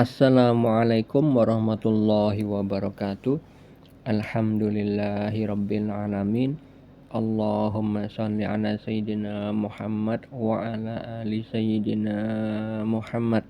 Assalamualaikum warahmatullahi wabarakatuh. Alhamdulillahirabbil alamin. Allahumma shalli ala sayyidina Muhammad wa ala ali sayyidina Muhammad.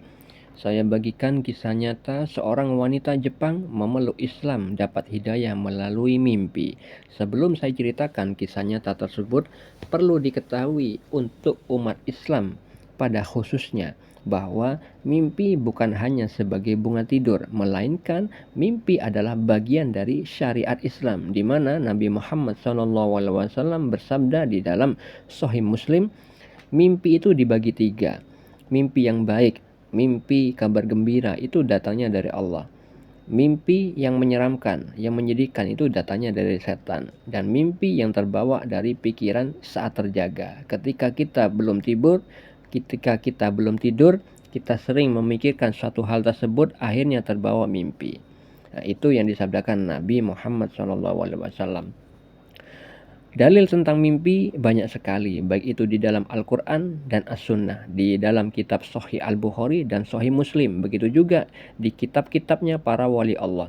Saya bagikan kisah nyata seorang wanita Jepang memeluk Islam dapat hidayah melalui mimpi. Sebelum saya ceritakan kisah nyata tersebut, perlu diketahui untuk umat Islam pada khususnya bahwa mimpi bukan hanya sebagai bunga tidur, melainkan mimpi adalah bagian dari syariat Islam, di mana Nabi Muhammad SAW bersabda di dalam Sahih Muslim, mimpi itu dibagi 3. Mimpi yang baik, mimpi kabar gembira itu datangnya dari Allah. Mimpi yang menyeramkan, yang menyedihkan itu datangnya dari setan. Dan mimpi yang terbawa dari pikiran saat terjaga. Ketika kita belum tidur, kita sering memikirkan suatu hal tersebut, akhirnya terbawa mimpi. Nah, itu yang disabdakan Nabi Muhammad SAW. Dalil tentang mimpi banyak sekali, baik itu di dalam Al-Quran dan As-Sunnah, di dalam kitab Sahih Al-Bukhari dan Sahih Muslim, begitu juga di kitab-kitabnya para wali Allah,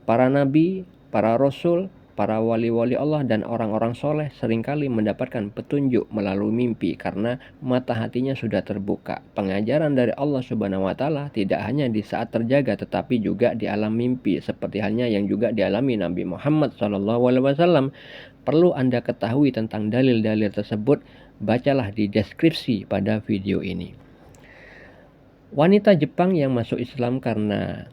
para nabi, para rasul, para wali-wali Allah dan orang-orang soleh seringkali mendapatkan petunjuk melalui mimpi karena mata hatinya sudah terbuka. Pengajaran dari Allah Subhanahu wa Ta'ala tidak hanya di saat terjaga tetapi juga di alam mimpi, seperti halnya yang juga dialami Nabi Muhammad SAW. Perlu Anda ketahui tentang dalil-dalil tersebut, bacalah di deskripsi pada video ini. Wanita Jepang yang masuk Islam karena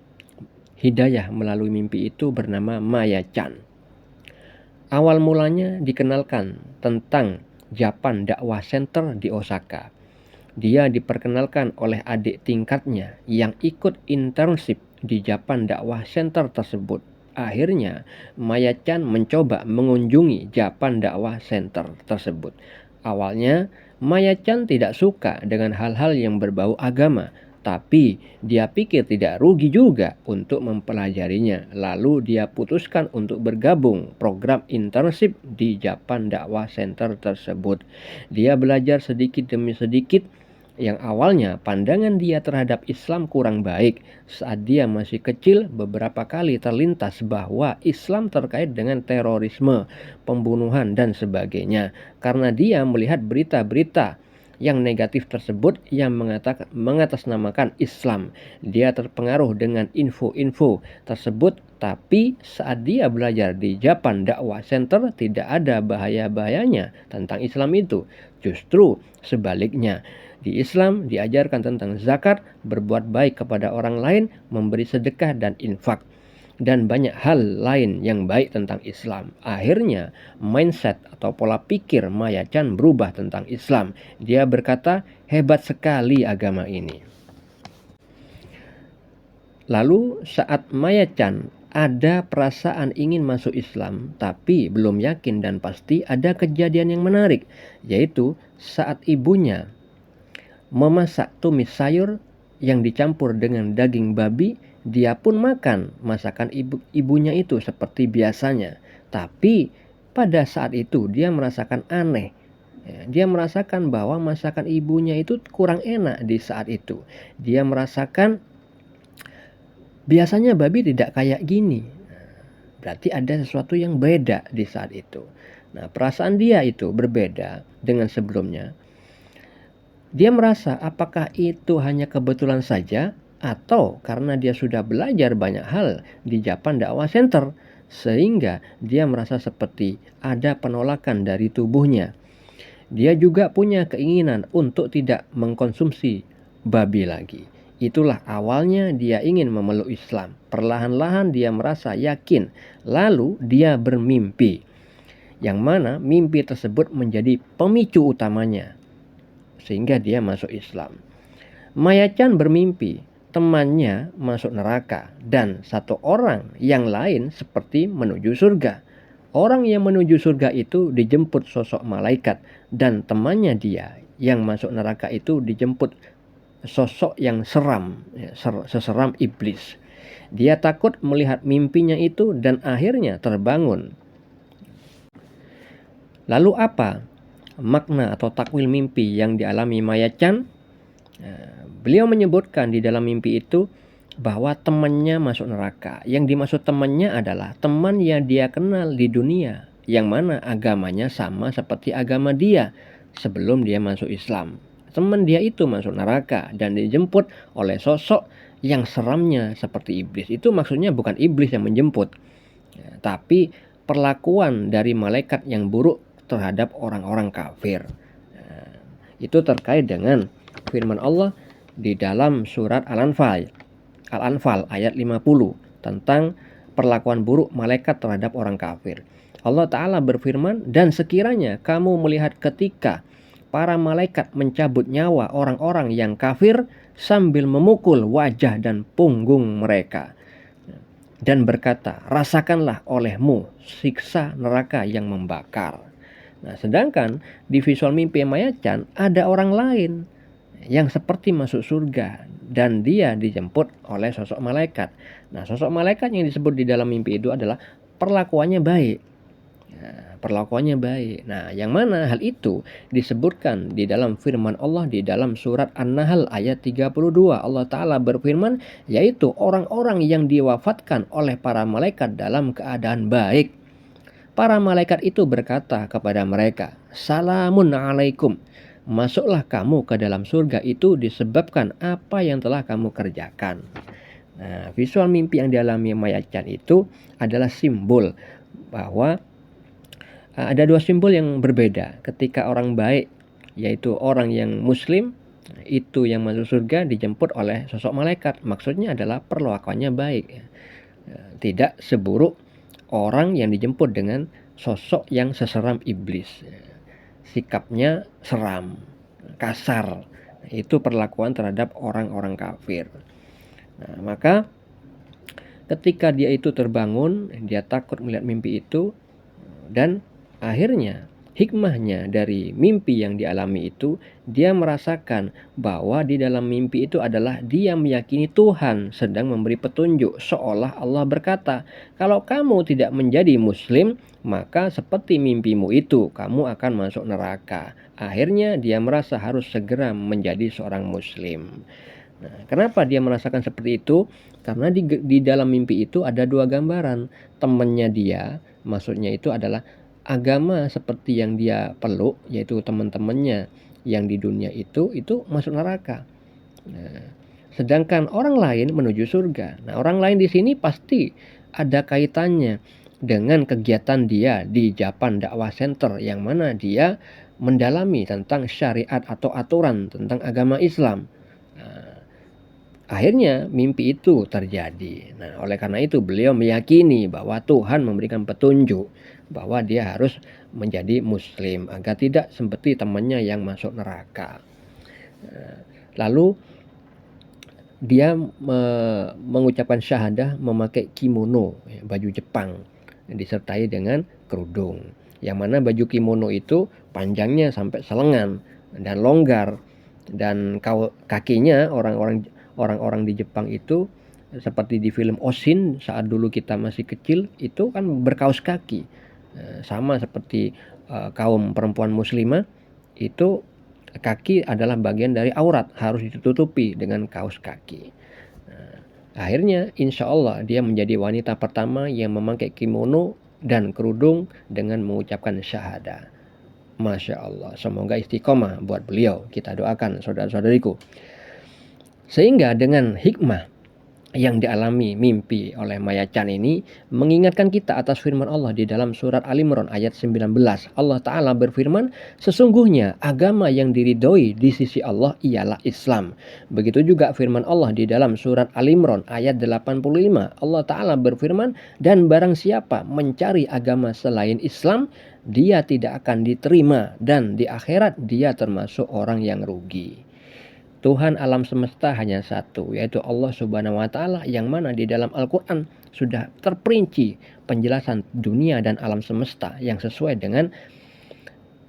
hidayah melalui mimpi itu bernama Maya Chan. Awal mulanya dikenalkan tentang Japan Dakwah Center di Osaka. Dia diperkenalkan oleh adik tingkatnya yang ikut internship di Japan Dakwah Center tersebut. Akhirnya, Maya Chan mencoba mengunjungi Japan Dakwah Center tersebut. Awalnya, Maya Chan tidak suka dengan hal-hal yang berbau agama, tapi dia pikir tidak rugi juga untuk mempelajarinya. Lalu dia putuskan untuk bergabung program internship di Japan Dakwah Center tersebut. Dia belajar sedikit demi sedikit. Yang awalnya pandangan dia terhadap Islam kurang baik. Saat dia masih kecil, beberapa kali terlintas bahwa Islam terkait dengan terorisme, pembunuhan, dan sebagainya. Karena dia melihat berita-berita yang negatif tersebut yang mengatasnamakan Islam. Dia terpengaruh dengan info-info tersebut, tapi saat dia belajar di Japan Dakwah Center tidak ada bahaya-bahayanya tentang Islam itu. Justru sebaliknya. Di Islam diajarkan tentang zakat, berbuat baik kepada orang lain, memberi sedekah dan infak, dan banyak hal lain yang baik tentang Islam. Akhirnya mindset atau pola pikir Maya Chan berubah tentang Islam. Dia berkata, hebat sekali agama ini. Lalu saat Maya Chan ada perasaan ingin masuk Islam, tapi belum yakin dan pasti, ada kejadian yang menarik, yaitu saat ibunya memasak tumis sayur yang dicampur dengan daging babi, dia pun makan masakan ibunya itu seperti biasanya. Tapi pada saat itu dia merasakan aneh. Dia merasakan bahwa masakan ibunya itu kurang enak di saat itu. Dia merasakan biasanya babi tidak kayak gini. Berarti ada sesuatu yang beda di saat itu. Nah, perasaan dia itu berbeda dengan sebelumnya. Dia merasa apakah itu hanya kebetulan saja atau karena dia sudah belajar banyak hal di Japan Dakwah Center sehingga dia merasa seperti ada penolakan dari tubuhnya. Dia juga punya keinginan untuk tidak mengkonsumsi babi lagi. Itulah awalnya dia ingin memeluk Islam. Perlahan-lahan dia merasa yakin. Lalu dia bermimpi. Yang mana mimpi tersebut menjadi pemicu utamanya sehingga dia masuk Islam. Maya Chan bermimpi temannya masuk neraka dan satu orang yang lain seperti menuju surga. Orang yang menuju surga itu dijemput sosok malaikat dan temannya dia yang masuk neraka itu dijemput sosok yang seram, seseram iblis. Dia takut melihat mimpinya itu dan akhirnya terbangun. Lalu apa makna atau takwil mimpi yang dialami Maya Chan? Beliau menyebutkan di dalam mimpi itu bahwa temannya masuk neraka. Yang dimaksud temannya adalah teman yang dia kenal di dunia, yang mana agamanya sama seperti agama dia sebelum dia masuk Islam. Teman dia itu masuk neraka dan dijemput oleh sosok yang seramnya seperti iblis. Itu maksudnya bukan iblis yang menjemput, ya, tapi perlakuan dari malaikat yang buruk terhadap orang-orang kafir. Nah, itu terkait dengan firman Allah di dalam surat Al-Anfal ayat 50 tentang perlakuan buruk malaikat terhadap orang kafir. Allah Ta'ala berfirman, dan sekiranya kamu melihat ketika para malaikat mencabut nyawa orang-orang yang kafir sambil memukul wajah dan punggung mereka dan berkata, rasakanlah olehmu siksa neraka yang membakar. Nah, sedangkan di visual mimpi Maya Chan ada orang lain yang seperti masuk surga dan dia dijemput oleh sosok malaikat. Nah, sosok malaikat yang disebut di dalam mimpi itu adalah perlakuannya baik. Perlakuannya baik. Nah, yang mana hal itu disebutkan di dalam firman Allah di dalam surat An-Nahl ayat 32. Allah Ta'ala berfirman, yaitu orang-orang yang diwafatkan oleh para malaikat dalam keadaan baik. Para malaikat itu berkata kepada mereka, salamun alaikum. Masuklah kamu ke dalam surga itu disebabkan apa yang telah kamu kerjakan. Nah, visual mimpi yang dialami Maya Chan itu adalah simbol bahwa ada dua simbol yang berbeda. Ketika orang baik, yaitu orang yang muslim, itu yang masuk surga dijemput oleh sosok malaikat. Maksudnya adalah perlakuannya baik, tidak seburuk orang yang dijemput dengan sosok yang seseram iblis. Sikapnya seram, kasar. Itu perlakuan terhadap orang-orang kafir. Nah, maka ketika dia itu terbangun, dia takut melihat mimpi itu, dan akhirnya hikmahnya dari mimpi yang dialami itu, dia merasakan bahwa di dalam mimpi itu adalah dia meyakini Tuhan sedang memberi petunjuk, seolah Allah berkata, kalau kamu tidak menjadi muslim, maka seperti mimpimu itu kamu akan masuk neraka. Akhirnya dia merasa harus segera menjadi seorang muslim. Nah, kenapa dia merasakan seperti itu? Karena di dalam mimpi itu ada dua gambaran. Temannya dia, maksudnya itu adalah agama seperti yang dia peluk, yaitu teman-temannya yang di dunia itu masuk neraka. Nah, sedangkan orang lain menuju surga. Nah, orang lain di sini pasti ada kaitannya dengan kegiatan dia di Japan Dakwah Center, yang mana dia mendalami tentang syariat atau aturan tentang agama Islam. Nah, akhirnya mimpi itu terjadi. Nah, oleh karena itu beliau meyakini bahwa Tuhan memberikan petunjuk bahwa dia harus menjadi muslim agar tidak seperti temannya yang masuk neraka. Lalu dia mengucapkan syahadah memakai kimono, baju Jepang, disertai dengan kerudung. Yang mana baju kimono itu panjangnya sampai selengan dan longgar, dan kakinya orang-orang di Jepang itu seperti di film Oshin saat dulu kita masih kecil itu kan berkaos kaki. Sama seperti kaum perempuan muslimah, itu kaki adalah bagian dari aurat, harus ditutupi dengan kaos kaki. Akhirnya insya Allah dia menjadi wanita pertama yang memakai kimono dan kerudung dengan mengucapkan syahadah. Masya Allah, semoga istiqomah buat beliau. Kita doakan saudara-saudariku. Sehingga dengan hikmah yang dialami mimpi oleh Maya Chan ini mengingatkan kita atas firman Allah di dalam surat Al-Imran ayat 19. Allah Ta'ala berfirman, sesungguhnya agama yang diridhoi di sisi Allah ialah Islam. Begitu juga firman Allah di dalam surat Al-Imran ayat 85. Allah Ta'ala berfirman, dan barang siapa mencari agama selain Islam, dia tidak akan diterima, dan di akhirat dia termasuk orang yang rugi. Tuhan alam semesta hanya satu, yaitu Allah Subhanahu wa Ta'ala, yang mana di dalam Al-Quran sudah terperinci penjelasan dunia dan alam semesta yang sesuai dengan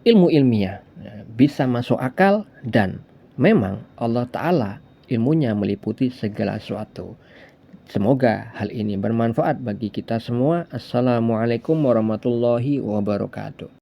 ilmu ilmiah, bisa masuk akal, dan memang Allah Ta'ala ilmunya meliputi segala sesuatu. Semoga hal ini bermanfaat bagi kita semua. Assalamualaikum warahmatullahi wabarakatuh.